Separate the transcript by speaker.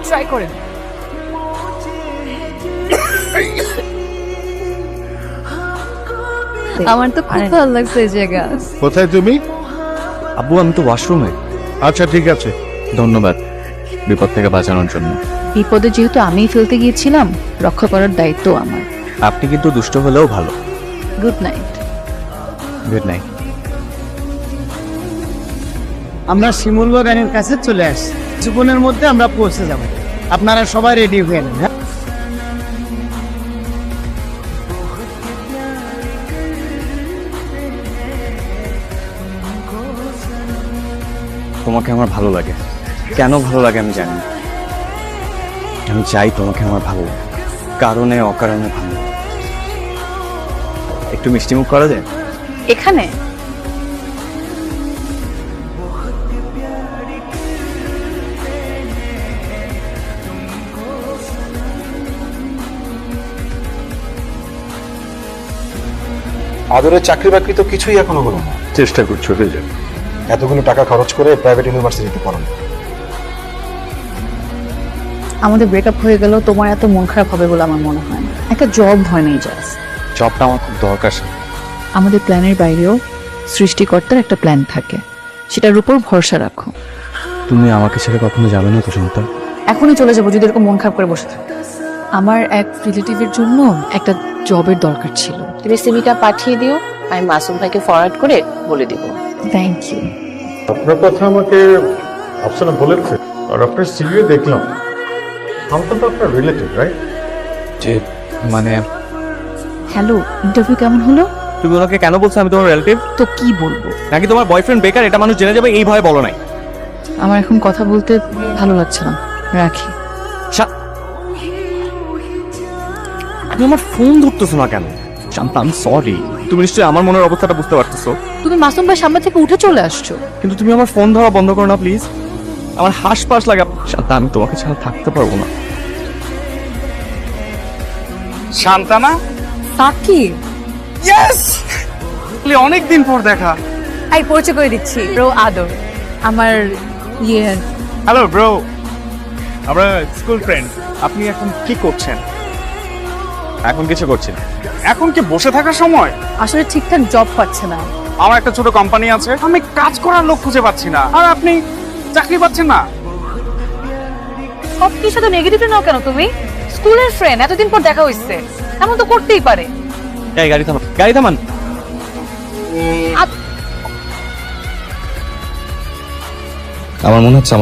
Speaker 1: Try করেন।
Speaker 2: আমার তো খুব ভালো লাগছে এই জায়গা।
Speaker 3: কোথায় তুমি?
Speaker 4: আব্বু আমি তো ওয়াশরুমে।
Speaker 3: আচ্ছা ঠিক আছে।
Speaker 4: ধন্যবাদ বিপদ থেকে বাঁচানোর জন্য।
Speaker 1: বিপদে যেহেতু আমিই ফেলতে গিয়েছিলাম, রক্ষা করার দায়িত্ব আমার।
Speaker 4: আপনি কিন্তু দুষ্ট হলেও ভালো।
Speaker 1: Good night.
Speaker 4: Good night.
Speaker 5: আমরা শিমুল বাগানের কাছে চলে আসছি, জীবনের মধ্যে আমরা পৌঁছে যাব। আপনারা সবাই রেডি হয়ে নেন। হ্যাঁ,
Speaker 4: তোমাকে আমার ভালো লাগে। কেন ভালো লাগে আমি জানি না। আমি চাই তোমাকে আমার ভালো লাগে, কারণে অকারণে ভালো লাগে। একটু মিষ্টিমুখ করা যায়?
Speaker 1: এখানে
Speaker 6: আদরের চাকরি বাকরি তো কিছুই এখনো হলো না।
Speaker 3: চেষ্টা করছো হয়ে যাবে।
Speaker 6: এতগুলো টাকা খরচ করে প্রাইভেট ইউনিভার্সিটিতে পড়ানো।
Speaker 1: আমাদের ব্রেকআপ হয়ে গেল, তোমার এত মন খারাপ হবে বলে আমার মনে হয় না। একটা জব হয় নাই জাস্ট।
Speaker 4: জবটা আমার খুব দরকার।
Speaker 1: আমাদের প্ল্যানের বাইরেও সৃষ্টিকর্তার একটা প্ল্যান থাকে, সেটার উপর ভরসা রাখো।
Speaker 4: তুমি আমাকে ছেড়ে কখনো যাবে না তো শান্তা?
Speaker 1: এখনই চলে যাবো যদি এরকম মন খারাপ করে বসে থাকো। আমার এক রিলেটিভের জন্য একটা জবের দরকার ছিল।
Speaker 7: তুমি সিভিটা পাঠিয়ে দিও, আমি মাসুম ভাইকে ফরওয়ার্ড করে বলে দিব।
Speaker 1: Thank you.
Speaker 3: আপনার কথা আমাকে আফসানা বলেছে, আর আপনার সিভিও দেখলাম। আমরা তো আপনার রিলেটিভ, রাইট?
Speaker 4: যে মানে
Speaker 1: হ্যালো, ইন্টারভিউ কেমন হলো?
Speaker 4: তুমি ওনাকে কেন বলছো আমি তোমার রিলেটিভ?
Speaker 1: তো কি বলবো?
Speaker 4: নাকি তোমার বয়ফ্রেন্ড বেকার এটা মানুষ জেনে যাবে এই ভয়ে বলো নাই?
Speaker 1: আমার এখন কথা বলতে ভালো লাগছে না, রাখি।
Speaker 4: তুমি আমার ফোন ধরতেছো না কেন? শান্তা আমি সরি। তুমি নিশ্চয়ই আমার মনের অবস্থাটা বুঝতে পারতেছো।
Speaker 1: তুমি মাসুম ভাই সামনে থেকে উঠে চলে আসছো।
Speaker 4: কিন্তু তুমি আমার ফোন ধরা বন্ধ করো না প্লিজ। আমার হাসপাস লাগে। শান্তা আমি তোমাকে ছাড়া থাকতে পারবো না।
Speaker 8: শান্তানা,
Speaker 2: সাকিব,
Speaker 8: ইয়েস, অনেকদিন পর দেখা।
Speaker 2: আই পরিচয় করে দিচ্ছি, ব্রো আদর। আমার
Speaker 8: হ্যালো ব্রো, আমরা স্কুল ফ্রেন্ড। আপনি এখন কি করছেন?
Speaker 4: এখন কিছু করছি না।
Speaker 8: এখন কি বসে থাকার সময়?
Speaker 2: আসলে ঠিকঠাক জব পাচ্ছে না।
Speaker 8: আমার একটা ছোট কোম্পানি আছে, আমি কাজ করার লোক খুঁজে পাচ্ছি না, আর আপনি চাকরি পাচ্ছেন না।
Speaker 2: সব কিছু তো নেগেটিভ নাও কেন তুমি? স্কুলের ফ্রেন্ড, এতদিন পর দেখা হইছে, এমন তো করতেই পারে।
Speaker 4: এই গাড়ি থামান, গাড়ি থামান। আমার মনে হচ্ছে